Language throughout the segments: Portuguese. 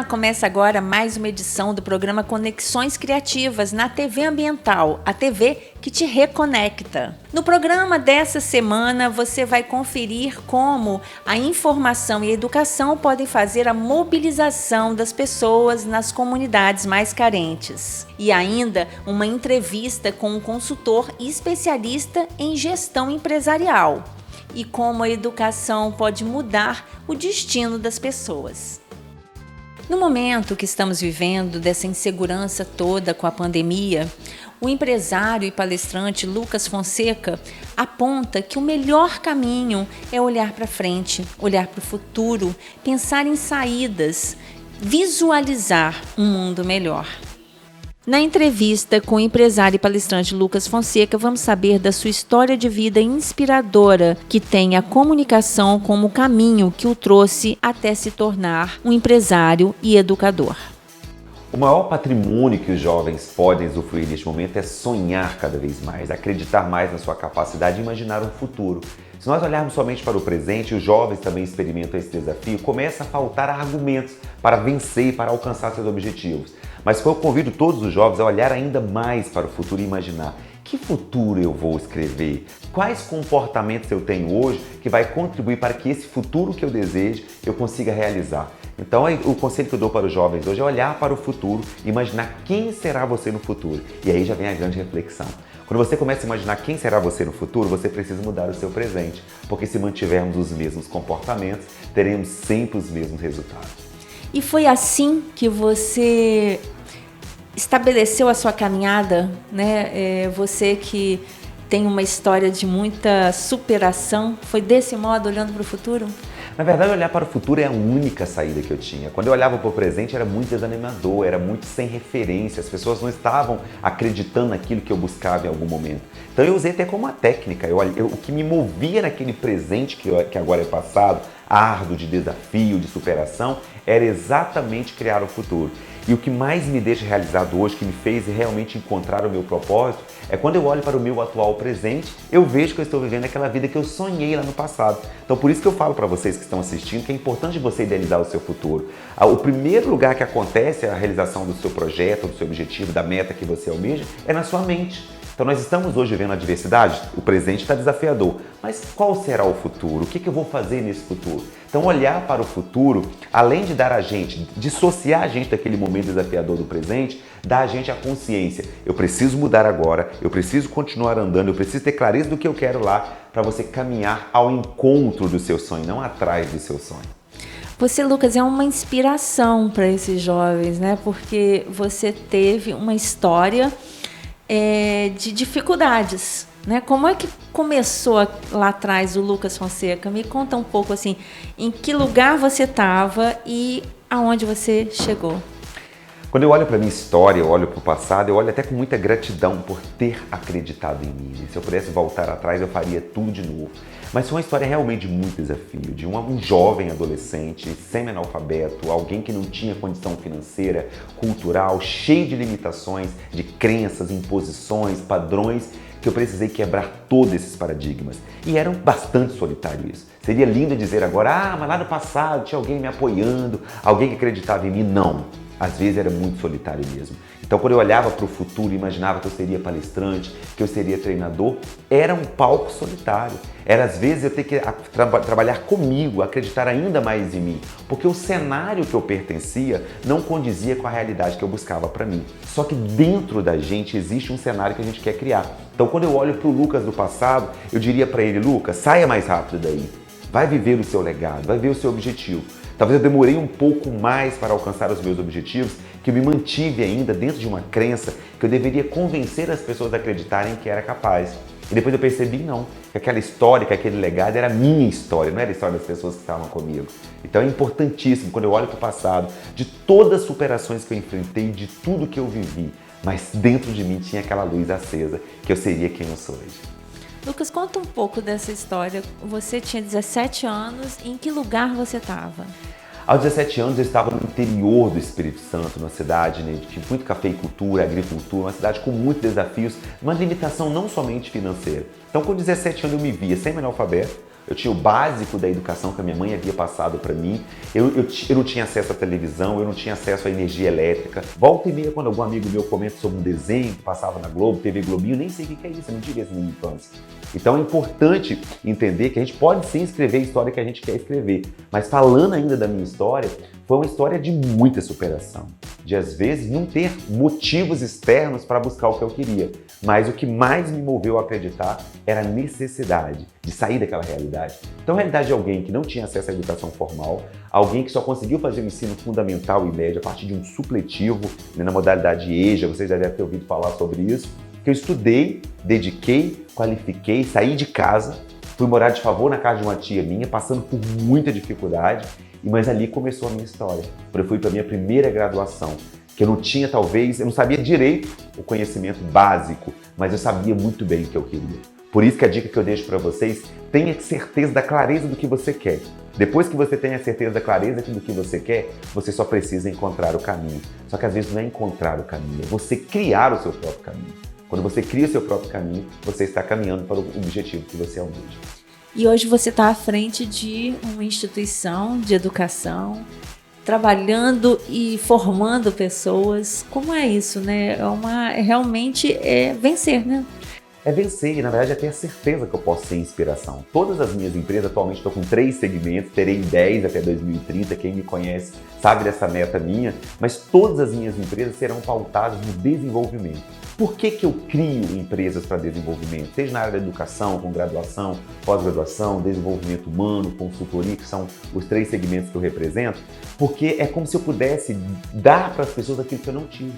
Começa agora mais uma edição do programa Conexões Criativas na TV Ambiental, a TV que te reconecta. No programa dessa semana, você vai conferir como a informação e a educação podem fazer a mobilização das pessoas nas comunidades mais carentes. E ainda uma entrevista com um consultor e especialista em gestão empresarial e como a educação pode mudar o destino das pessoas. No momento que estamos vivendo dessa insegurança toda com a pandemia, o empresário e palestrante Lucas Fonseca aponta que o melhor caminho é olhar para frente, olhar para o futuro, pensar em saídas, visualizar um mundo melhor. Na entrevista com o empresário e palestrante Lucas Fonseca, vamos saber da sua história de vida inspiradora, que tem a comunicação como caminho que o trouxe até se tornar um empresário e educador. O maior patrimônio que os jovens podem usufruir neste momento é sonhar cada vez mais, acreditar mais na sua capacidade de imaginar um futuro. Se nós olharmos somente para o presente, os jovens também experimentam esse desafio, começa a faltar argumentos para vencer e para alcançar seus objetivos. Mas eu convido todos os jovens a olhar ainda mais para o futuro e imaginar: que futuro eu vou escrever? Quais comportamentos eu tenho hoje que vai contribuir para que esse futuro que eu desejo eu consiga realizar? Então o conselho que eu dou para os jovens hoje é olhar para o futuro e imaginar quem será você no futuro. E aí já vem a grande reflexão. Quando você começa a imaginar quem será você no futuro, você precisa mudar o seu presente. Porque se mantivermos os mesmos comportamentos, teremos sempre os mesmos resultados. E foi assim que você estabeleceu a sua caminhada, né? Você que tem uma história de muita superação, foi desse modo, olhando para o futuro? Na verdade, olhar para o futuro é a única saída que eu tinha. Quando eu olhava para o presente, era muito desanimador, era muito sem referência, as pessoas não estavam acreditando naquilo que eu buscava em algum momento. Então eu usei até como uma técnica, o que me movia naquele presente que agora é passado, árduo, de desafio, de superação, era exatamente criar o futuro. E o que mais me deixa realizado hoje, que me fez realmente encontrar o meu propósito, é quando eu olho para o meu atual presente, eu vejo que eu estou vivendo aquela vida que eu sonhei lá no passado. Então por isso que eu falo para vocês que estão assistindo que é importante você idealizar o seu futuro. O primeiro lugar que acontece a realização do seu projeto, do seu objetivo, da meta que você almeja, é na sua mente. Então nós estamos hoje vivendo a adversidade, o presente está desafiador, mas qual será o futuro? O que eu vou fazer nesse futuro? Então olhar para o futuro, além de dar a gente, dissociar a gente daquele momento desafiador do presente, dá a gente a consciência. Eu preciso mudar agora, eu preciso continuar andando, eu preciso ter clareza do que eu quero lá para você caminhar ao encontro do seu sonho, não atrás do seu sonho. Você, Lucas, é uma inspiração para esses jovens, né? Porque você teve uma história de dificuldades, né? Como é que começou lá atrás o Lucas Fonseca? Me conta um pouco assim, em que lugar você estava e aonde você chegou. Quando eu olho para a minha história, eu olho para o passado, eu olho até com muita gratidão por ter acreditado em mim. Se eu pudesse voltar atrás, eu faria tudo de novo. Mas foi uma história realmente de muito desafio, de um jovem adolescente, semi-analfabeto, alguém que não tinha condição financeira, cultural, cheio de limitações, de crenças, imposições, padrões, que eu precisei quebrar todos esses paradigmas. E era bastante solitário isso. Seria lindo dizer agora, mas lá no passado tinha alguém me apoiando, alguém que acreditava em mim. Não. Às vezes era muito solitário mesmo. Então quando eu olhava para o futuro e imaginava que eu seria palestrante, que eu seria treinador, era um palco solitário. Era às vezes eu ter que trabalhar comigo, acreditar ainda mais em mim, porque o cenário que eu pertencia não condizia com a realidade que eu buscava para mim. Só que dentro da gente existe um cenário que a gente quer criar. Então quando eu olho para o Lucas do passado, eu diria para ele: Lucas, saia mais rápido daí. Vai viver o seu legado, vai ver o seu objetivo. Talvez eu demorei um pouco mais para alcançar os meus objetivos, que eu me mantive ainda dentro de uma crença que eu deveria convencer as pessoas a acreditarem que era capaz. E depois eu percebi não, que aquela história, que aquele legado era a minha história, não era a história das pessoas que estavam comigo. Então é importantíssimo, quando eu olho para o passado, de todas as superações que eu enfrentei, de tudo que eu vivi, mas dentro de mim tinha aquela luz acesa, que eu seria quem eu sou hoje. Lucas, conta um pouco dessa história. Você tinha 17 anos, em que lugar você estava? Aos 17 anos eu estava no interior do Espírito Santo, numa cidade que tinha muito cafeicultura, agricultura, uma cidade com muitos desafios, uma limitação não somente financeira. Então com 17 anos eu me via semi-analfabeto, Eu tinha o básico da educação que a minha mãe havia passado para mim. Eu não tinha acesso à televisão, eu não tinha acesso à energia elétrica. Volta e meia, quando algum amigo meu comenta sobre um desenho que passava na Globo, TV Globinho, eu nem sei o que é isso, eu não tive isso na minha infância. Então é importante entender que a gente pode sim escrever a história que a gente quer escrever, mas falando ainda da minha história, foi uma história de muita superação, de às vezes não ter motivos externos para buscar o que eu queria, mas o que mais me moveu a acreditar era a necessidade de sair daquela realidade. Então a realidade de alguém que não tinha acesso à educação formal, alguém que só conseguiu fazer o ensino fundamental e médio a partir de um supletivo, na modalidade EJA, vocês já devem ter ouvido falar sobre isso, que eu estudei, dediquei, qualifiquei, saí de casa, fui morar de favor na casa de uma tia minha, passando por muita dificuldade, mas ali começou a minha história. Quando eu fui para a minha primeira graduação, que eu não tinha talvez, eu não sabia direito o conhecimento básico, mas eu sabia muito bem o que eu queria. Por isso que a dica que eu deixo para vocês, tenha certeza da clareza do que você quer. Depois que você tem a certeza da clareza do que você quer, você só precisa encontrar o caminho. Só que às vezes não é encontrar o caminho, é você criar o seu próprio caminho. Quando você cria o seu próprio caminho, você está caminhando para o objetivo que você almeja. E hoje você está à frente de uma instituição de educação, trabalhando e formando pessoas. Como é isso, né? Realmente é vencer, né? É vencer e, na verdade, é ter a certeza que eu posso ser inspiração. Todas as minhas empresas, atualmente estou com 3 segmentos, terei 10 até 2030, quem me conhece sabe dessa meta minha, mas todas as minhas empresas serão pautadas no desenvolvimento. Por que eu crio empresas para desenvolvimento? Seja na área da educação, com graduação, pós-graduação, desenvolvimento humano, consultoria, que são os 3 segmentos que eu represento, porque é como se eu pudesse dar para as pessoas aquilo que eu não tive.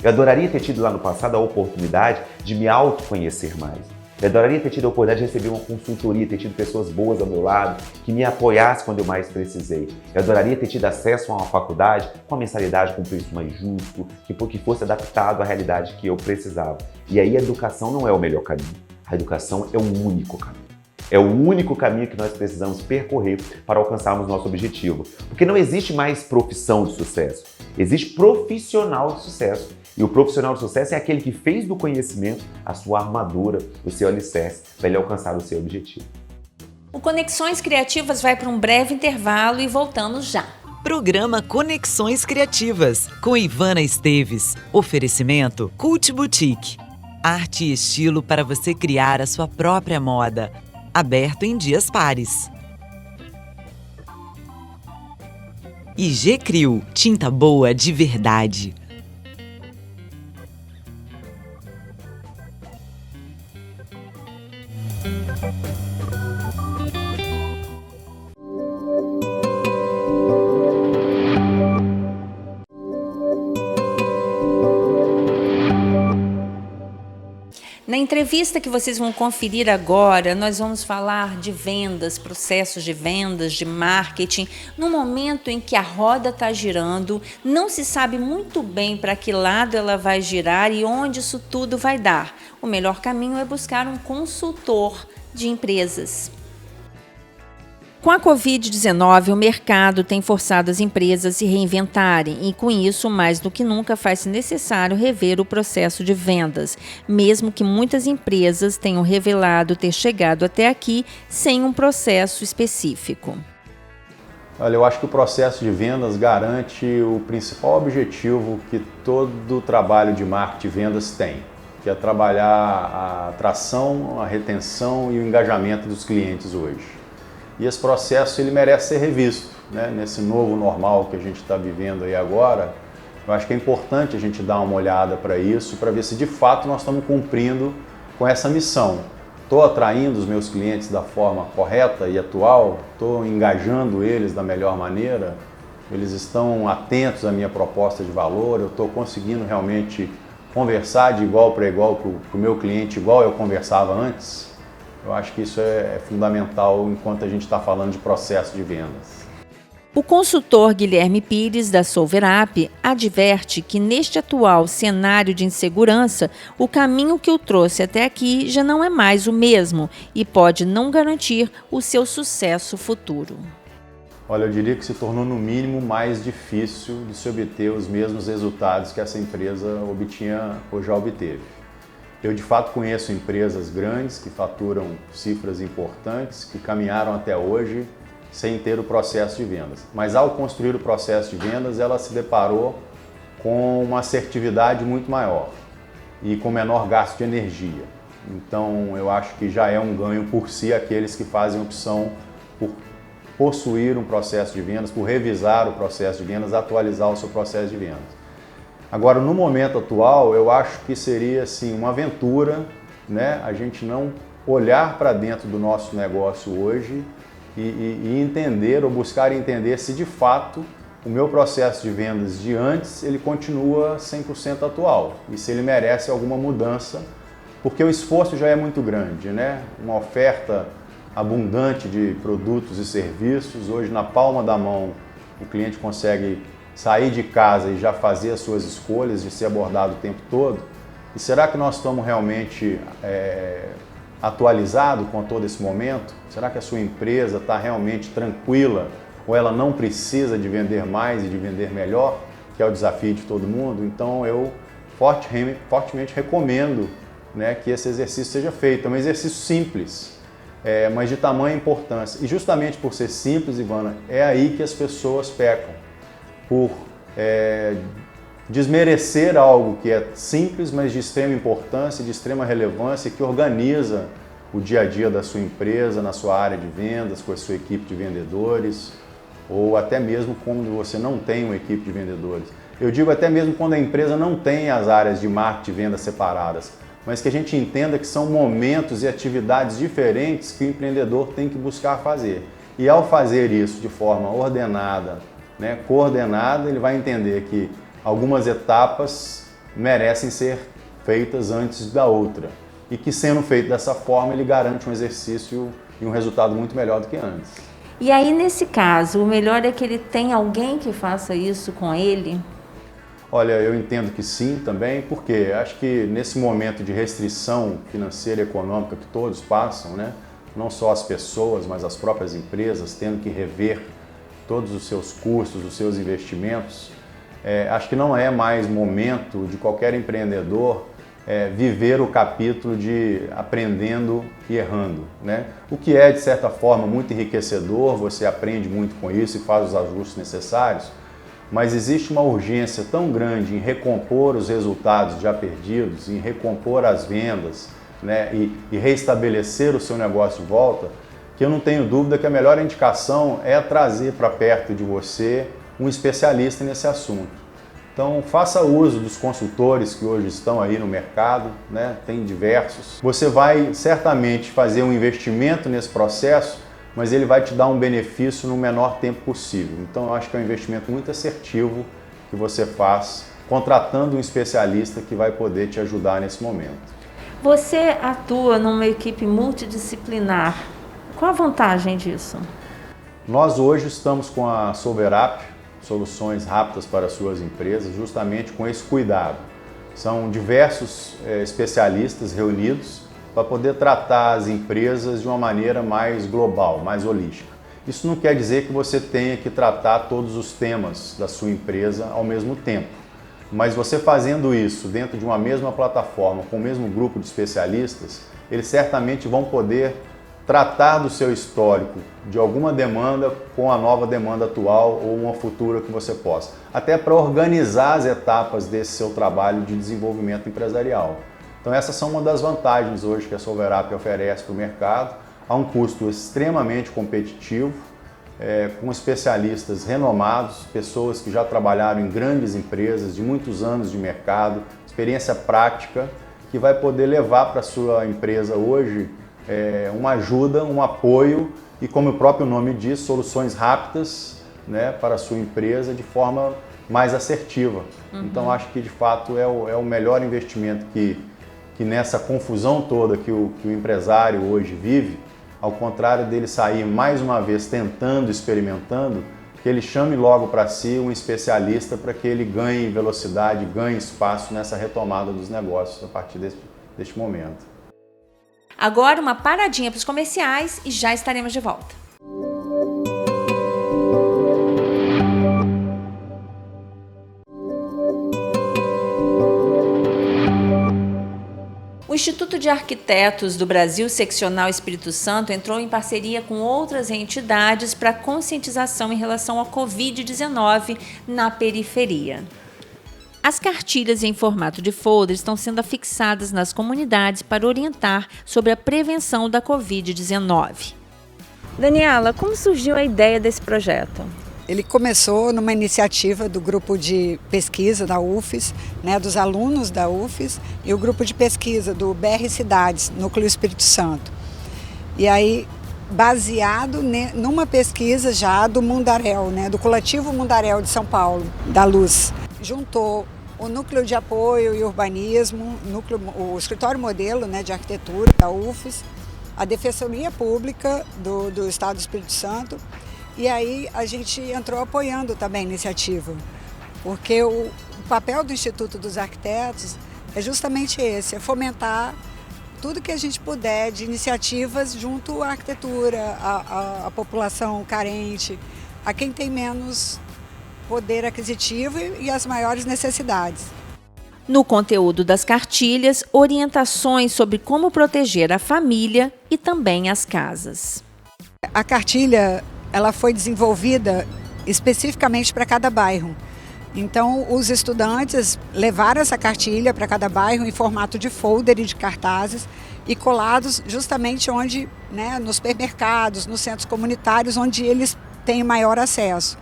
Eu adoraria ter tido lá no passado a oportunidade de me autoconhecer mais. Eu adoraria ter tido a oportunidade de receber uma consultoria, ter tido pessoas boas ao meu lado, que me apoiassem quando eu mais precisei. Eu adoraria ter tido acesso a uma faculdade com a mensalidade com preço mais justo, que fosse adaptado à realidade que eu precisava. E aí a educação não é o melhor caminho. A educação é o único caminho. É o único caminho que nós precisamos percorrer para alcançarmos nosso objetivo. Porque não existe mais profissão de sucesso, existe profissional de sucesso. E o profissional de sucesso é aquele que fez do conhecimento a sua armadura, o seu alicerce, para ele alcançar o seu objetivo. O Conexões Criativas vai para um breve intervalo e voltamos já. Programa Conexões Criativas, com Ivana Esteves. Oferecimento Cult Boutique. Arte e estilo para você criar a sua própria moda. Aberto em dias pares. E G-Crio, tinta boa de verdade. Na entrevista que vocês vão conferir agora, nós vamos falar de vendas, processos de vendas, de marketing, no momento em que a roda está girando, não se sabe muito bem para que lado ela vai girar e onde isso tudo vai dar. O melhor caminho é buscar um consultor de empresas. Com a Covid-19, o mercado tem forçado as empresas a se reinventarem e, com isso, mais do que nunca, faz-se necessário rever o processo de vendas, mesmo que muitas empresas tenham revelado ter chegado até aqui sem um processo específico. Olha, eu acho que o processo de vendas garante o principal objetivo que todo trabalho de marketing e vendas tem, que é trabalhar a atração, a retenção e o engajamento dos clientes hoje. E esse processo ele merece ser revisto, né? Nesse novo normal que a gente está vivendo aí agora, eu acho que é importante a gente dar uma olhada para isso, para ver se de fato nós estamos cumprindo com essa missão. Estou atraindo os meus clientes da forma correta e atual? Estou engajando eles da melhor maneira? Eles estão atentos à minha proposta de valor? Eu estou conseguindo realmente conversar de igual para igual com o meu cliente, igual eu conversava antes? Eu acho que isso é fundamental enquanto a gente está falando de processo de vendas. O consultor Guilherme Pires, da Solverap, adverte que neste atual cenário de insegurança, o caminho que o trouxe até aqui já não é mais o mesmo e pode não garantir o seu sucesso futuro. Olha, eu diria que se tornou no mínimo mais difícil de se obter os mesmos resultados que essa empresa obtinha ou já obteve. Eu de fato conheço empresas grandes que faturam cifras importantes, que caminharam até hoje sem ter o processo de vendas. Mas ao construir o processo de vendas, ela se deparou com uma assertividade muito maior e com menor gasto de energia. Então eu acho que já é um ganho por si aqueles que fazem opção por possuir um processo de vendas, por revisar o processo de vendas, atualizar o seu processo de vendas. Agora, no momento atual, eu acho que seria assim, uma aventura, né? A gente não olhar para dentro do nosso negócio hoje e entender ou buscar entender se de fato o meu processo de vendas de antes ele continua 100% atual e se ele merece alguma mudança, porque o esforço já é muito grande, né? Uma oferta abundante de produtos e serviços, hoje na palma da mão o cliente consegue sair de casa e já fazer as suas escolhas, de ser abordado o tempo todo. E será que nós estamos realmente atualizados com todo esse momento? Será que a sua empresa está realmente tranquila ou ela não precisa de vender mais e de vender melhor, que é o desafio de todo mundo? Então eu fortemente recomendo, né, que esse exercício seja feito. É um exercício simples, mas de tamanha importância. E justamente por ser simples, Ivana, é aí que as pessoas pecam. Por desmerecer algo que é simples, mas de extrema importância, de extrema relevância, que organiza o dia a dia da sua empresa, na sua área de vendas, com a sua equipe de vendedores, ou até mesmo quando você não tem uma equipe de vendedores. Eu digo até mesmo quando a empresa não tem as áreas de marketing e vendas separadas, mas que a gente entenda que são momentos e atividades diferentes que o empreendedor tem que buscar fazer. E ao fazer isso de forma ordenada, né, coordenada, ele vai entender que algumas etapas merecem ser feitas antes da outra e que sendo feito dessa forma ele garante um exercício e um resultado muito melhor do que antes. E aí nesse caso, o melhor é que ele tenha alguém que faça isso com ele? Olha, eu entendo que sim também, porque acho que nesse momento de restrição financeira e econômica que todos passam, né, não só as pessoas, mas as próprias empresas tendo que rever todos os seus custos, os seus investimentos, acho que não é mais momento de qualquer empreendedor viver o capítulo de aprendendo e errando, né? O que é, de certa forma, muito enriquecedor, você aprende muito com isso e faz os ajustes necessários, mas existe uma urgência tão grande em recompor os resultados já perdidos, em recompor as vendas, né? E reestabelecer o seu negócio de volta, que eu não tenho dúvida que a melhor indicação é trazer para perto de você um especialista nesse assunto. Então faça uso dos consultores que hoje estão aí no mercado, né? Tem diversos. Você vai certamente fazer um investimento nesse processo, mas ele vai te dar um benefício no menor tempo possível. Então eu acho que é um investimento muito assertivo que você faz contratando um especialista que vai poder te ajudar nesse momento. Você atua numa equipe multidisciplinar. Qual a vantagem disso? Nós hoje estamos com a Solverap, soluções rápidas para suas empresas, justamente com esse cuidado. São diversos especialistas reunidos para poder tratar as empresas de uma maneira mais global, mais holística. Isso não quer dizer que você tenha que tratar todos os temas da sua empresa ao mesmo tempo, mas você fazendo isso dentro de uma mesma plataforma, com o mesmo grupo de especialistas, eles certamente vão poder tratar do seu histórico de alguma demanda com a nova demanda atual ou uma futura que você possa, até para organizar as etapas desse seu trabalho de desenvolvimento empresarial. Então essas são uma das vantagens hoje que a Solverap oferece para o mercado, a um custo extremamente competitivo, com especialistas renomados, pessoas que já trabalharam em grandes empresas, de muitos anos de mercado, experiência prática, que vai poder levar para a sua empresa hoje uma ajuda, um apoio e, como o próprio nome diz, soluções rápidas, né, para a sua empresa de forma mais assertiva. Então acho que de fato é o melhor investimento que nessa confusão toda que o empresário hoje vive, ao contrário dele sair mais uma vez tentando, experimentando, que ele chame logo para si um especialista para que ele ganhe velocidade, ganhe espaço nessa retomada dos negócios a partir deste momento. Agora uma paradinha para os comerciais e já estaremos de volta. O Instituto de Arquitetos do Brasil, Seccional Espírito Santo, entrou em parceria com outras entidades para conscientização em relação ao Covid-19 na periferia. As cartilhas em formato de folder estão sendo afixadas nas comunidades para orientar sobre a prevenção da Covid-19. Daniela, como surgiu a ideia desse projeto? Ele começou numa iniciativa do grupo de pesquisa da UFES, dos alunos da UFES, e o grupo de pesquisa do BR Cidades, Núcleo Espírito Santo. E aí, baseado numa pesquisa já do Mundaréu, do Coletivo Mundaréu de São Paulo, da Luz, juntou o Núcleo de Apoio e Urbanismo, o Escritório Modelo de Arquitetura da UFES, a Defensoria Pública do Estado do Espírito Santo. E aí a gente entrou apoiando também a iniciativa, porque o papel do Instituto dos Arquitetos é justamente esse, é fomentar tudo que a gente puder de iniciativas junto à arquitetura, à população carente, a quem tem menos poder aquisitivo e as maiores necessidades. No conteúdo das cartilhas, orientações sobre como proteger a família e também as casas. A cartilha ela foi desenvolvida especificamente para cada bairro. Então, os estudantes levaram essa cartilha para cada bairro em formato de folder e de cartazes e colados justamente onde, nos supermercados, nos centros comunitários, onde eles têm maior acesso.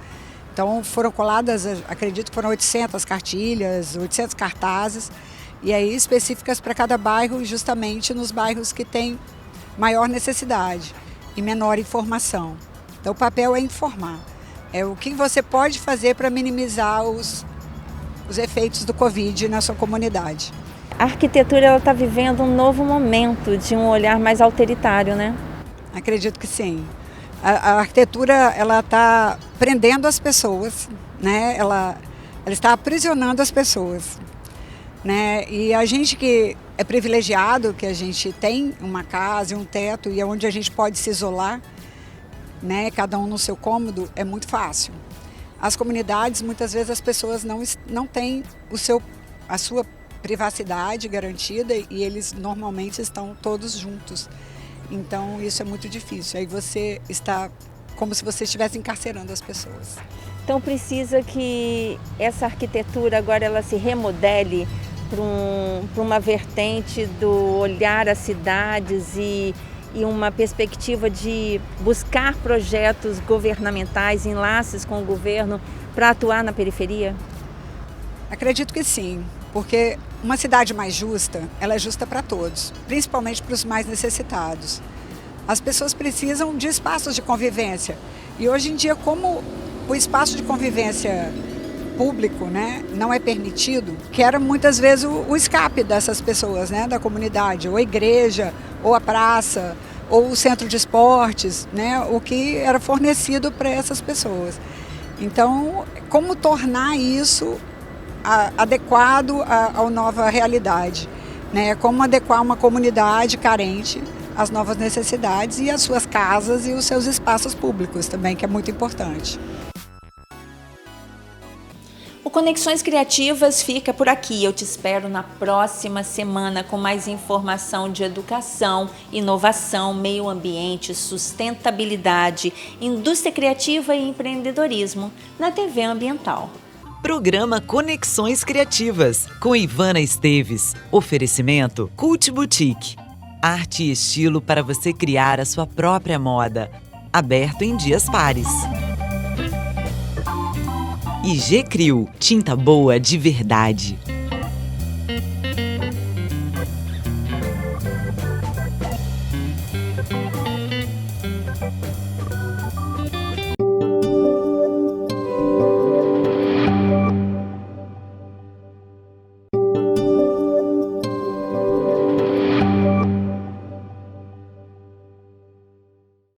Então, foram coladas, acredito que foram 800 cartilhas, 800 cartazes, e aí específicas para cada bairro, justamente nos bairros que têm maior necessidade e menor informação. Então, o papel é informar. É o que você pode fazer para minimizar os efeitos do Covid na sua comunidade. A arquitetura está vivendo um novo momento de um olhar mais autoritário, né? Acredito que sim. A arquitetura ela está prendendo as pessoas, ela está aprisionando as pessoas. E a gente que é privilegiado, que a gente tem uma casa e um teto e é onde a gente pode se isolar, cada um no seu cômodo, é muito fácil. As comunidades, muitas vezes as pessoas não têm a sua privacidade garantida e eles normalmente estão todos juntos. Então isso é muito difícil. Aí você está como se você estivesse encarcerando as pessoas. Então precisa que essa arquitetura agora ela se remodele para uma vertente do olhar as cidades e uma perspectiva de buscar projetos governamentais, enlaces com o governo para atuar na periferia? Acredito que sim, porque uma cidade mais justa, ela é justa para todos, principalmente para os mais necessitados. As pessoas precisam de espaços de convivência e hoje em dia, como o espaço de convivência público não é permitido, que era muitas vezes o escape dessas pessoas, da comunidade, ou a igreja, ou a praça, ou o centro de esportes, o que era fornecido para essas pessoas. Então, como tornar isso adequado à nova realidade? Como adequar uma comunidade carente às novas necessidades e às suas casas e os seus espaços públicos também, que é muito importante. O Conexões Criativas fica por aqui. Eu te espero na próxima semana com mais informação de educação, inovação, meio ambiente, sustentabilidade, indústria criativa e empreendedorismo na TV Ambiental. Programa Conexões Criativas, com Ivana Esteves. Oferecimento Cult Boutique. Arte e estilo para você criar a sua própria moda. Aberto em dias pares. E G-Crio, tinta boa de verdade.